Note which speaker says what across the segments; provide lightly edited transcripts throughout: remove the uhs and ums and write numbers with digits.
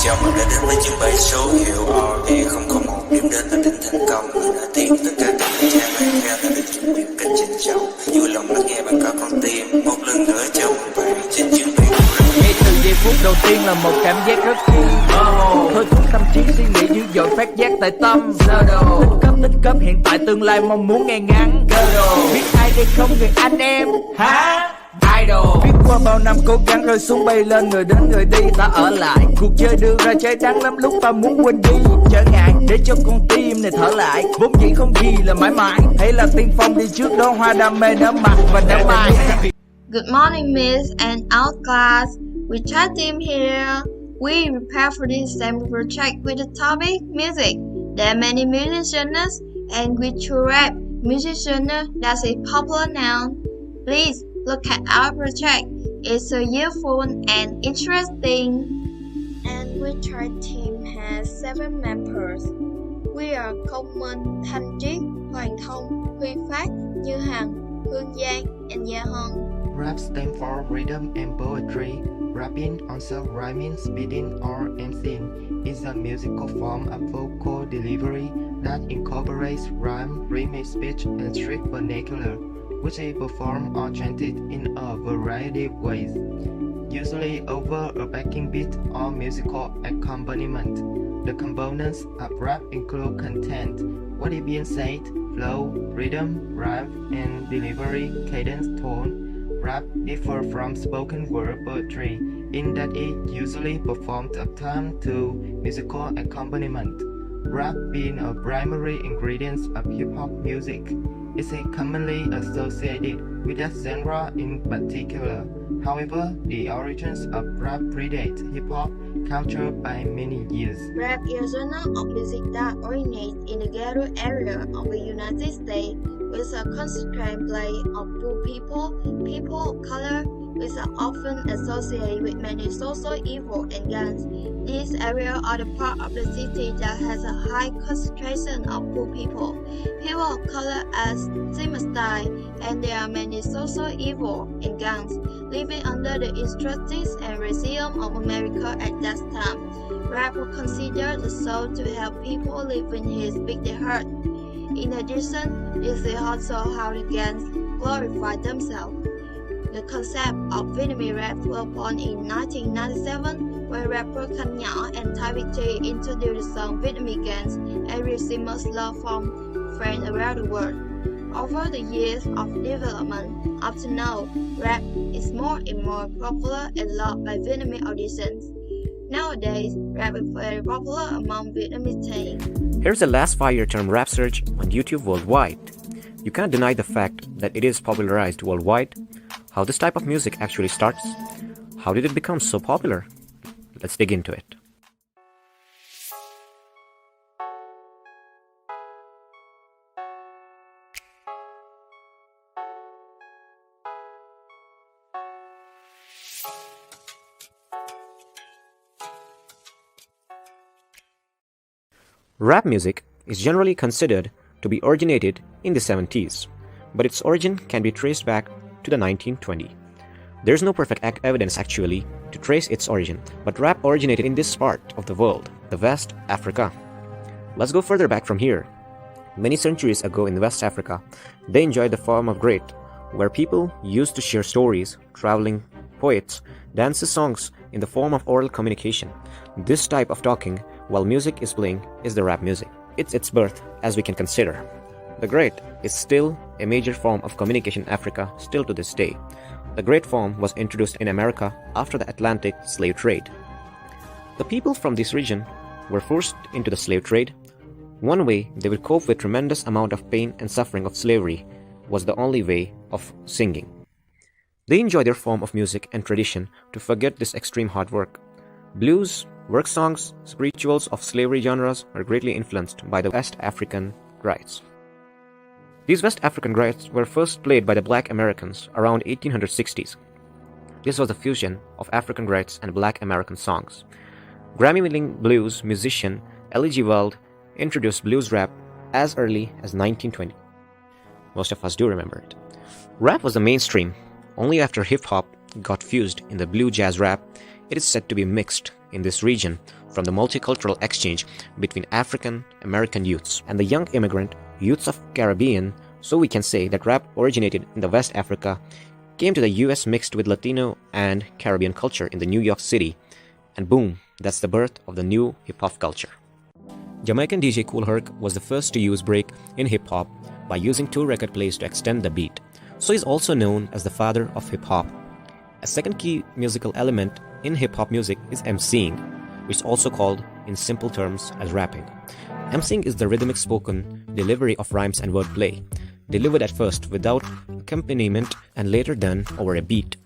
Speaker 1: Chào mừng đã đến với chuyến bay số hiệu RE001 điểm đến là tỉnh Thanh Cong. Đã tiện tất cả các nhà cha mẹ nghe đã được chuẩn bị cách trinh trọng. Vui lòng lắng nghe bằng cả con tim. Một lần nữa chào mừng bạn trên chuyến bay.
Speaker 2: Ngay từ giây phút đầu tiên là một cảm giác rất vui. Thôi thúc tâm trí suy nghĩ dữ dội phát giác tại tâm. Tích cấp hiện tại tương lai mong muốn ngay ngắn. Biết ai đây không người anh em hả? Idol. Biết qua bao năm cố gắng rơi xuống bay lên, người đến người đi ta ở lại. Cuộc chơi đưa ra chơi đáng lắm lúc ta muốn quên đi trở ngại để cho con tim này thở lại. Vốn dĩ không gì là mãi mãi, hãy là tiên phong đi trước đó hoa đam mê nở mặt và nở mai.
Speaker 3: Good morning, Miss and our class. WetriedTeam here. We prepare for this same project with the topic music. There are many musicians and we true rap musician that is popular now. Please look at our project. It's so useful and interesting.
Speaker 4: And WetriedTeam has 7 members. We are Cong, Minh, Thanh, Triet, Hoang, Thong, Huy Phat, Nhu Hang, Giang, and Gia Han.
Speaker 5: Rap stands for rhythm and poetry. Rapping, also rhyming, spitting, or MCing is a musical form of vocal delivery that incorporates rhyme, rhythmic speech, and street vernacular, which is performed or chanted in a variety of ways, usually over a backing beat or musical accompaniment. The components of rap include content, what is being said, flow, rhythm, rhyme, and delivery, cadence, tone. Rap differs from spoken word poetry in that it usually performed uptime to musical accompaniment. Rap being a primary ingredient of hip-hop music, is commonly associated with that genre in particular. However, the origins of rap predate hip-hop culture by many years.
Speaker 4: Rap is a genre of music that originates in the ghetto area of the United States, with a concentrated play of poor people of color, which are often associated with many social evil and gangs. These areas are the part of the city that has a high concentration of poor people of color as stigmatized, and there are many social evil and gangs living under the injustice and racism of America at that time. Rap was considered the soul to help people live in his big hurt. In addition, this is also how the gangs glorify themselves. The concept of Vietnamese rap was born in 1997 when rapper Thanh and Thai introduced the song Vietnamese Gangs and received much love from fans around the world. Over the years of development, up to now, rap is more and more popular and loved by Vietnamese auditions. Nowadays, rap is very popular among Vietnamese teens.
Speaker 6: Here's the last 5-year term rap search on YouTube worldwide. You can't deny the fact that it is popularized worldwide. How this type of music actually starts? How did it become so popular? Let's dig into it. Rap music is generally considered to be originated in the 70s, but its origin can be traced back to the 1920s. There's no perfect evidence actually to trace its origin, but rap originated in this part of the world, the West Africa. Let's go further back from here. Many centuries ago in West Africa, they enjoyed the form of great, where people used to share stories, traveling, poets, dances, songs in the form of oral communication. This type of talking while music is playing is the rap music. It's its birth as we can consider. The great is still a major form of communication in Africa still to this day. The great form was introduced in America after the Atlantic slave trade. The people from this region were forced into the slave trade. One way they would cope with tremendous amount of pain and suffering of slavery was the only way of singing. They enjoy their form of music and tradition to forget this extreme hard work. Blues, work songs, spirituals of slavery genres are greatly influenced by the West African rites. These West African rites were first played by the Black Americans around 1860s. This was a fusion of African rites and Black American songs. Grammy-winning blues musician L.G. Weld introduced blues rap as early as 1920. Most of us do remember it. Rap was the mainstream only after hip-hop got fused in the blue jazz rap It is said to be mixed in this region from the multicultural exchange between African American youths and the young immigrant youths of Caribbean, so we can say that rap originated in the West Africa, came to the US mixed with Latino and Caribbean culture in the New York City, and boom, that's the birth of the new hip-hop culture. Jamaican DJ Kool Herc was the first to use break in hip-hop by using 2 record plays to extend the beat, so he's also known as the father of hip-hop. A second key musical element in hip-hop music is MCing, which is also called in simple terms as rapping. MCing is the rhythmic spoken delivery of rhymes and wordplay, delivered at first without accompaniment and later done over a beat.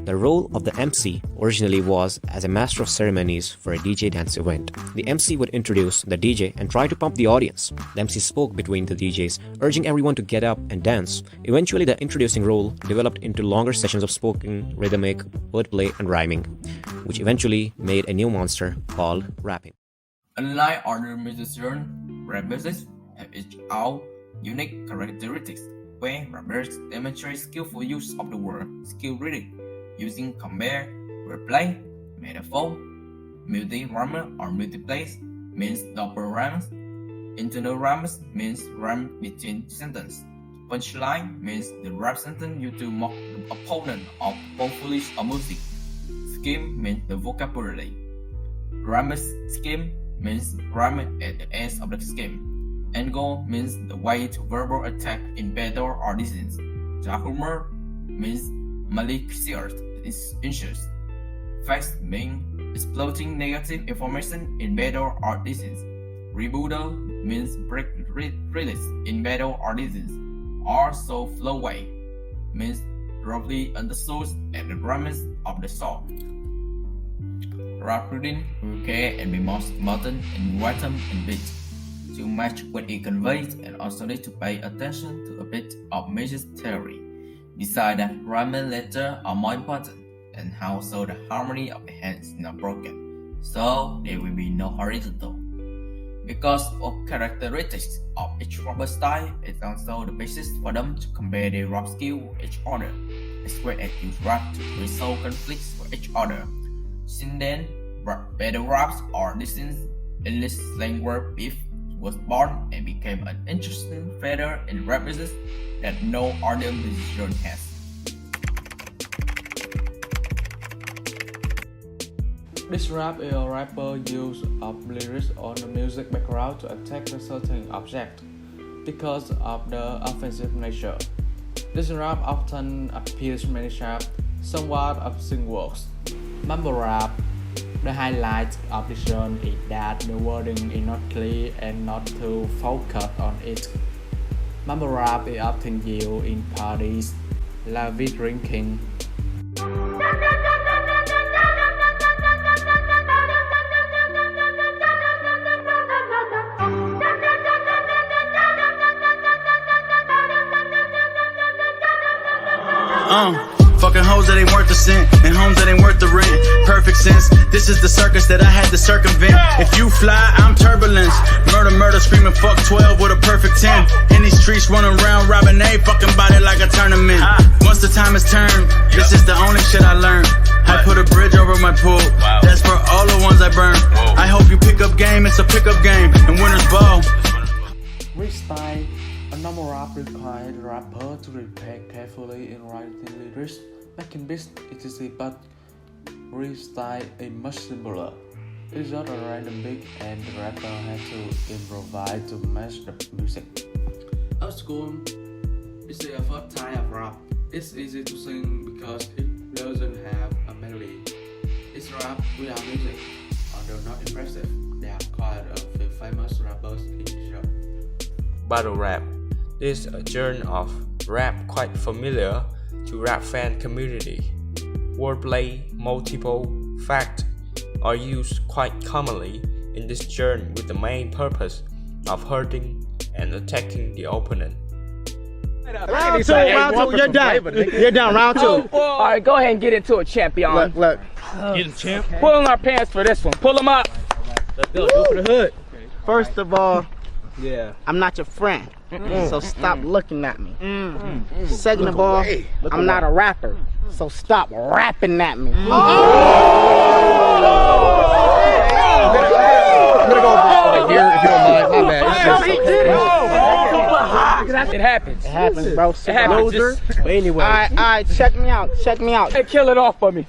Speaker 6: The role of the MC originally was as a master of ceremonies for a DJ dance event. The MC would introduce the DJ and try to pump the audience. The MC spoke between the DJs, urging everyone to get up and dance. Eventually, the introducing role developed into longer sessions of spoken, rhythmic, wordplay, and rhyming, which eventually made a new monster called rapping.
Speaker 7: Unlike other musicians, rap music have its own unique characteristics, where rappers demonstrate skillful use of the word skill reading, using compare, wordplay, metaphor, multi-rhyme or multiplays means double rhymes, internal rhymes means rhyme between sentences, punchline means the rap sentence used to mock the opponent of powerful or music, scheme means the vocabulary, rhyme scheme means rhyme at the end of the scheme. Angle means the way to verbal attack in battle or distance. Dark humor means malicious insults. Facts mean exploiting negative information in battle or distance. Rebuttal means break release in battle or distance. Also flowway means roughly understood at the premise of the song. Rap reading will care and be most modern in rhythm and beat to match what it conveys, and also need to pay attention to a bit of measure theory. Decide that rhyme and letter are more important, and how so the harmony of the hands is not broken, so there will be no horizontal. Because of characteristics of each rapper style, it's also the basis for them to compare their rap skill with each other, as well as use rap to resolve conflicts for each other. Since then, battle raps or distance English slang word beef was born and became an interesting feather in rap business that no other musician has.
Speaker 8: This rap is a rapper use of lyrics on the music background to attack a certain object because of the offensive nature. This rap often appears many sharp, somewhat obscene words. Mumble rap. The highlight of the genre is that the wording is not clear and not too focused on it. Mumble rap is often used in parties, lavish drinking.
Speaker 9: Fucking hoes that ain't worth the cent, and homes that ain't worth the rent. Perfect sense, this is the circus that I had to circumvent. If you fly, I'm turbulence. Murder, screaming fuck 12 with a perfect 10. In these streets running around, robbing a fucking body like a tournament. Once the time is turned, this is the only shit I learned. I put a bridge over my pool, that's for all the ones I burned. I hope you pick up game, it's a pickup game, and winners ball.
Speaker 8: Freestyle. A normal rap requires the rapper to prepare carefully in writing lyrics, making beats etc. But freestyle is much simpler. It's just a random beat and the rapper has to improvise to match the music. Old school is the first type of rap. It's easy to sing because it doesn't have a melody. It's rap without music. Although not impressive, there are quite a few famous rappers in the genre.
Speaker 10: Battle rap. This is a genre of rap quite familiar to rap fan community. Wordplay, multiple facts are used quite commonly in this genre with the main purpose of hurting and attacking the opponent.
Speaker 11: Round two, you're done. You're done, round two.
Speaker 12: Alright, go ahead and get into it, champion.
Speaker 11: Look.
Speaker 12: Get him, champ. Pull on our pants for this one. Pull them up.
Speaker 11: Let's go. Do it for the hood. First of all, I'm not your friend. so stop looking at me. Second of all, I'm not a rapper, so stop rapping at me.
Speaker 12: I'm gonna go over here if you don't mind. My bad. It happens.
Speaker 11: It happens, bro.
Speaker 12: It happens.
Speaker 11: But anyway. Alright, check me out.
Speaker 12: Hey, kill it off for me.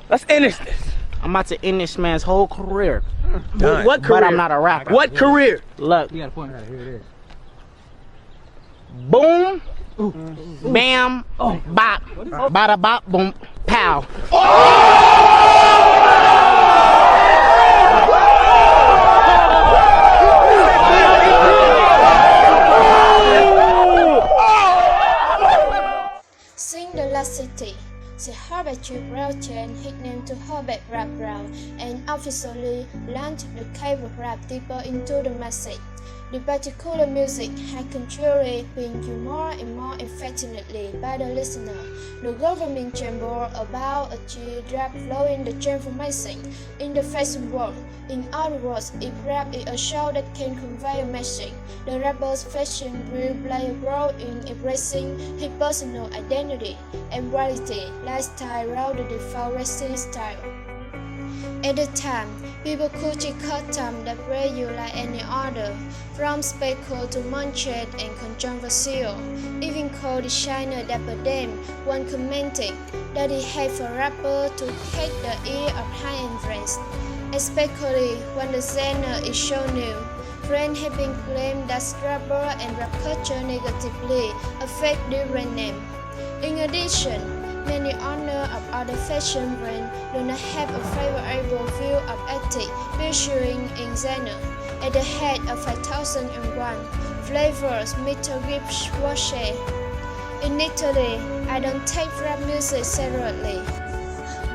Speaker 12: Let's finish this.
Speaker 11: I'm about to end this man's whole career.
Speaker 12: What career?
Speaker 11: But I'm not a rapper.
Speaker 12: What career?
Speaker 11: Look.
Speaker 12: You got a point. Right, here it is.
Speaker 11: Boom. Bam. Bop. Bada bop. Boom. Pow.
Speaker 4: Sing the Last City. The Herbert Brown chain his name to Herbert Rap Brown and officially launched the cable rap deeper into the message. The particular music has continually been used more and more effectively by the listener. The government chamber about a rap flowing the transformation in the fashion world. In other words, if rap is a show that can convey a message, the rapper's fashion will play a role in expressing his personal identity and reality, lifestyle rather than fluorescent style. At the time, people could choose custom that value like any other, from spectacle to monstrous and controversial. Even co-designer Dapper Dan one commenting that he had for rapper to catch the ear of high-end friends, especially when the genre is so new. Friends have been claimed that rapper and rap culture negatively affect different names. In addition, many owners of other fashion brands do not have a favorable view of ethics featuring in genre. At the head of 5001 flavors, Mr. Gibbs was said, "In Italy, I don't take rap music seriously."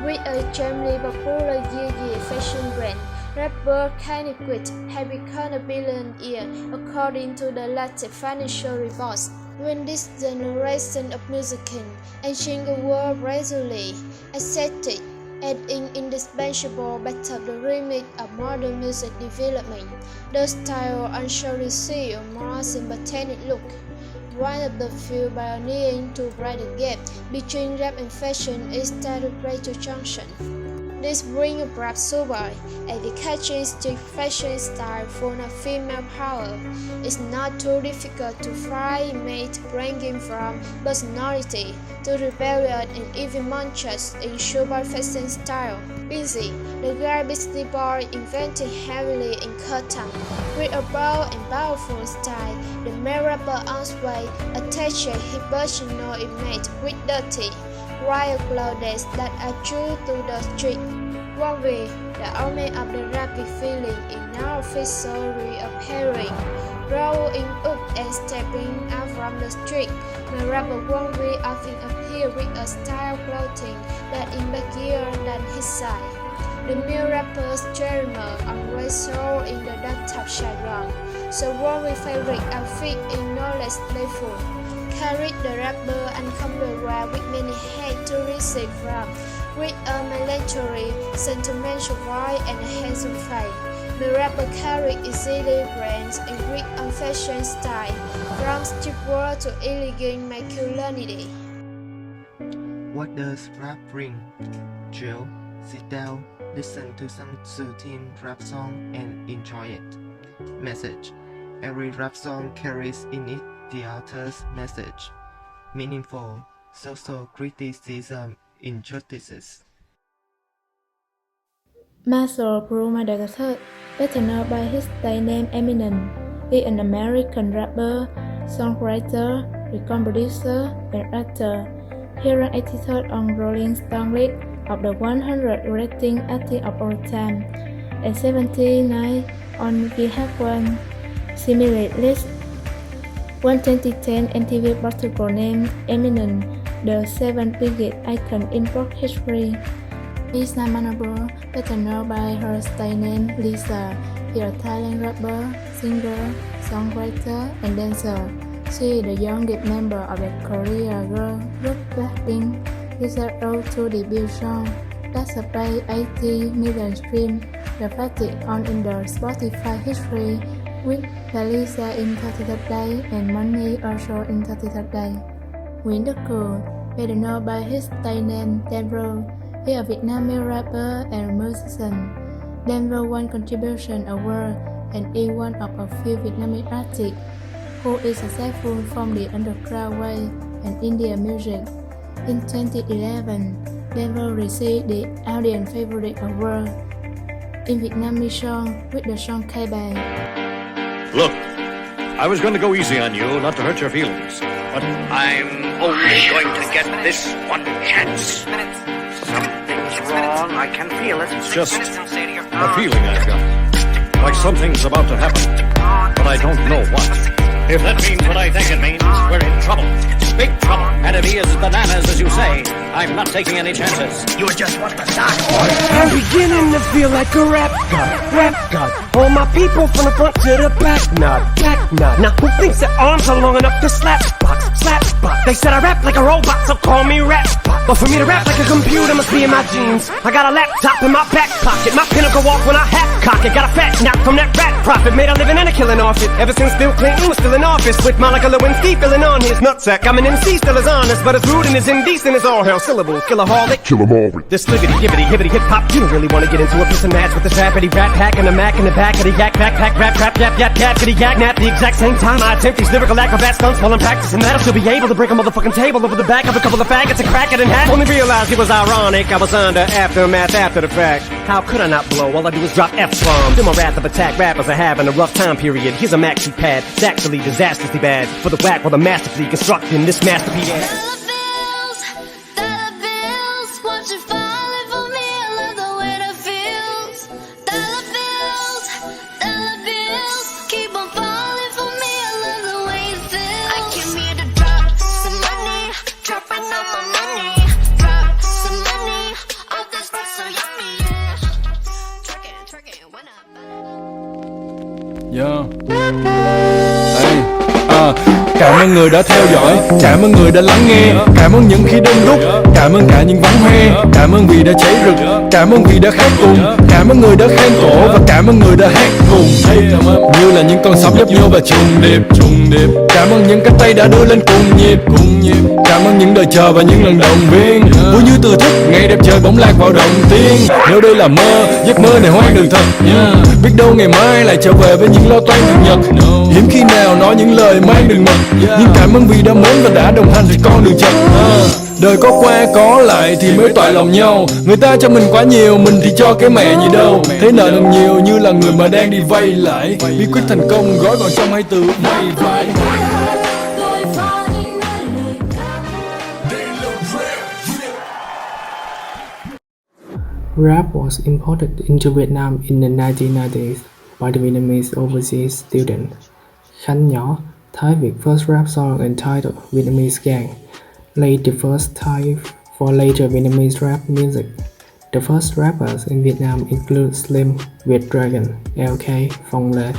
Speaker 4: With a extremely popular year fashion brand, rapper Kanye West has become a billionaire according to the latest financial reports. When this generation of musicians and singers were gradually accepted as an indispensable part of the remit of modern music development, the style also received a more sympathetic look. One of the few pioneers to bridge the gap between rap and fashion is titled Greater Junction. This brings about Subai, a catching street fashion style full of female power. It's not too difficult to find mates ranging from personality to rebellion and even monstrous in Subai fashion style. Busy, the guy Beastie Boy invented heavily in cotton. With a bold and powerful style, the male rapper Answay attached his personal image with dirty, wild clothes that are true to the street. One way, the element of the rapid feeling is now officially appearing, rolling up and stepping out from the street. The rapper One Way often appears with a style clothing that is baggier than his side. The male rapper's Jeremy always show in the dark Saigon, so One Way favorite outfit is no less playful. Carried the rapper and camera with many hate to receive from, with a melancholy, sentimental voice and a handsome face. The rapper carried easily brands in Greek and fashion style, from streetwear to elegant masculinity.
Speaker 5: What does rap bring? Chill, sit down, listen to some soothing rap song and enjoy it. Message: every rap song carries in it the author's message, meaningful social criticism, injustices.
Speaker 13: Marshall Brumader III, better known by his stage name Eminem, is an American rapper, songwriter, record producer, and actor. He ranked 83rd on Rolling Stone list of the 100 rating artists of all time, and 79 on VH1 similar list. One 2010 MTV article named Eminem the 7th biggest icon in pop history. Lisa Manable, better known by her stage name Lisa, is a Thailand rapper, singer, songwriter, and dancer. She is the youngest member of the Korean girl group Blackpink, with a road to debut song that surpassed 80 million streams, the fastest on in the Spotify history. with Lisa in 33rd Day and Money also in 33rd Day. Nguyễn Đức Cường, better known by his stage name Denver, is a Vietnamese rapper and musician. Denver won Contribution Award and is one of a few Vietnamese artists who is successful from the underground way and India music. In 2011, Denver received the Audience Favorite Award in Vietnamese song with the song K Bang.
Speaker 14: Look, I was going to go easy on you, not to hurt your feelings, but I'm only going to get this one chance. Something's wrong, I can feel it. It's just a feeling I've got. Like something's about to happen, but I don't know what. If that means what I think it means, we're in trouble. Big trouble. And if he is bananas, as you say, I'm not taking any chances. You just want to die.
Speaker 15: I'm beginning to feel like a rap god. All my people from the front to the back nod. Now who thinks their arms are long enough to slap box? They said I rap like a robot, so call me rap. But for me to rap like a computer must be in my genes. I got a laptop in my back pocket, my pinnacle walk when I hat cock it. Got a fat knock from that rat profit, made a living and a killing off it. Ever since Bill Clinton was still in office, with Monica Lewinsky filling on his nutsack. I'm an MC, still as honest, but as rude and as indecent as all hell. Syllable, killaholic, kill 'em all. This liggity, gibbity, hibbity, hip hop. You don't really want to get into a piss and match with this rappity rat pack and a Mac in the back of the yak backpack rap crap yap yappity yak nap. The exact same time I attempt these lyrical acrobat stunts while I'm practicing that, I'll still be able to break a motherfucking table over the back of a couple of faggots and crack it in half. Only realized it was ironic, I was under aftermath after the fact. How could I not blow? All I do is drop F-bombs. Feel my wrath of attack rappers are having a rough time period. Here's a maxi pad, it's actually disastrously bad. For the whack while the masterfully constructing this masterpiece.
Speaker 16: Cảm ơn người đã theo dõi, cảm ơn người đã lắng nghe, cảm ơn những khi đông đúc, cảm ơn cả những vắng hoe, cảm ơn vì đã cháy rực, cảm ơn vì đã khác cùng, cảm ơn người đã khen cổ và cảm ơn người đã hát cùng. Như là những con sóng dấp vô và trùng điệp. Cảm ơn những cánh tay đã đưa lên cùng nhịp. Cảm ơn những đời chờ và những lần động viên. Vui như từ thức, ngày đẹp trời bỗng lạc vào đồng tiên. Nếu đây là mơ, giấc mơ này hoang đường thật. Biết đâu ngày mai lại trở về với những lo toan thường nhật. Hiếm khi nào nói những lời mang đường mật, nhưng cảm ơn vì đã mến và đã đồng hành trên con đường chật. Đời có qua có lại thì mới toại lòng nhau. Người ta cho mình quá nhiều, mình thì cho cái mẹ gì đâu. Thế nợ nần nhiều như là người mà đang đi vay lại. Bí quyết thành công gói gọn trong hai từ vay vãi.
Speaker 17: Rap was imported into Vietnam in the 1990s by the Vietnamese overseas student Khánh Nhỏ, Thái Việt first rap song entitled Vietnamese Gang, laid the first type for later Vietnamese rap music. The first rappers in Vietnam include Slim, WeTRIED, LK, Phong Lê,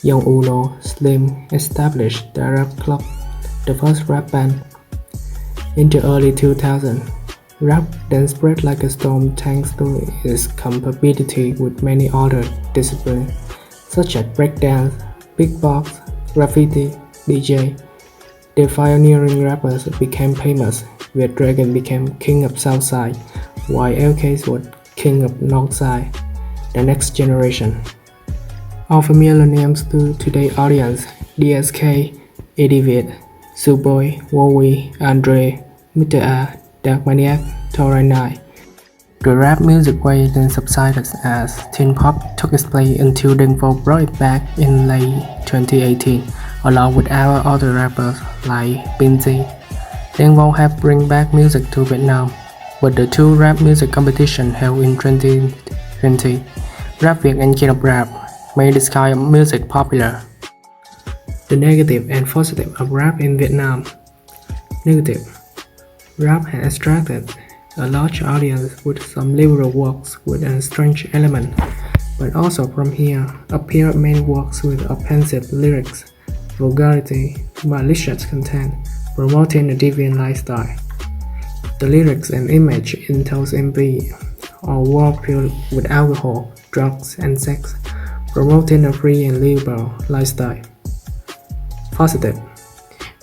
Speaker 17: Young Uno. Slim established the rap club, the first rap band. In the early 2000s, rap then spread like a storm thanks to its compatibility with many other disciplines, such as breakdance, beatbox, graffiti, DJ. The pioneering rappers became famous, where WeTRIED became king of Southside, while LKs was king of Northside. The next generation. All familiar names to today's audience: DSK, Edivid, Suboy, Wowie, Andre, Mr. A, Dark Maniac, Tory Night. The rap music wave then subsided as teen pop took its place until Denver brought it back in late 2018, along with our other rappers like Binzy. Denver have bring back music to Vietnam, but the two rap music competition held in 2020, Rap Việt and King of Rap, made this kind of music popular. The negative and positive of rap in Vietnam. Negative. Rap has attracted a large audience with some liberal works with a strange element, but also from here appear many works with offensive lyrics, vulgarity, malicious content, promoting a deviant lifestyle. The lyrics and image in those MV are war filled with alcohol, drugs, and sex, promoting a free and liberal lifestyle. Positive.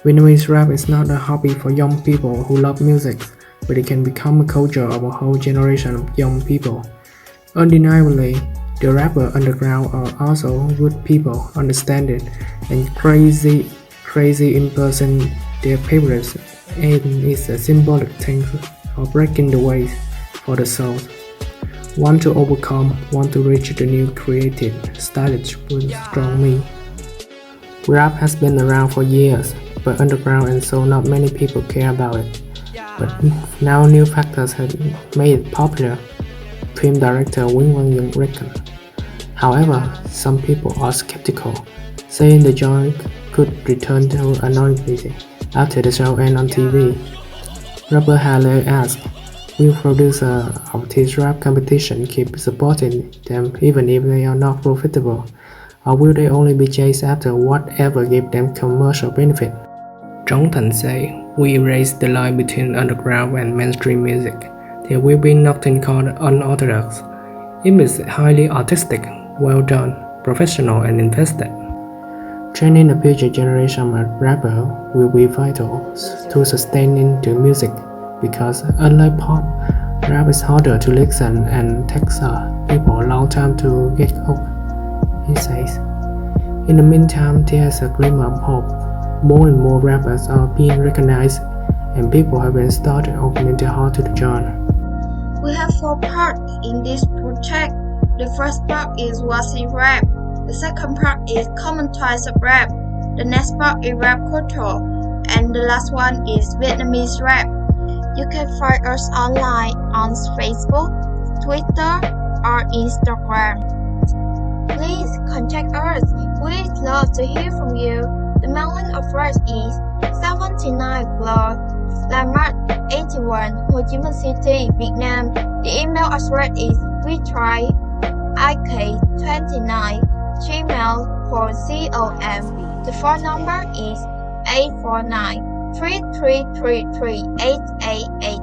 Speaker 17: Vietnamese rap is not a hobby for young people who love music, but it can become a culture of a whole generation of young people. Undeniably, the rapper underground are also good people, understand it, and crazy in person their favorites, and it's a symbolic thing of breaking the ways for the soul. Want to overcome, want to reach the new creative, stylish with strong me. Rap has been around for years, but underground and so not many people care about it. But now new factors have made it popular. Film director Huong reckon. However, some people are skeptical, saying the genre could return to anonymity after the show ends on TV. Rapper Halle asked, will producer of this rap competition keep supporting them even if they are not profitable? Or will they only be chased after whatever gives them commercial benefit? Trong Thanh say, we erase the line between underground and mainstream music. There will be nothing called unorthodox. It is highly artistic, well done, professional and invested. Training the future generation of rappers will be vital to sustaining the music because unlike pop, rap is harder to listen and takes people a long time to get hooked, he says. In the meantime, there's a glimmer of hope. More and more rappers are being recognized and people have been started opening their heart to the genre.
Speaker 3: We have 4 parts in this project. The first part is what's in rap. The second part is common types of rap. The next part is rap culture. And the last one is Vietnamese rap. You can find us online on Facebook, Twitter, or Instagram. Please contact us. We'd love to hear from you. The mailing address is 79 Floor, Landmark 81, Ho Chi Minh City, Vietnam. The email address is WETRIED@gmail.com. The phone number is 849-3333-888.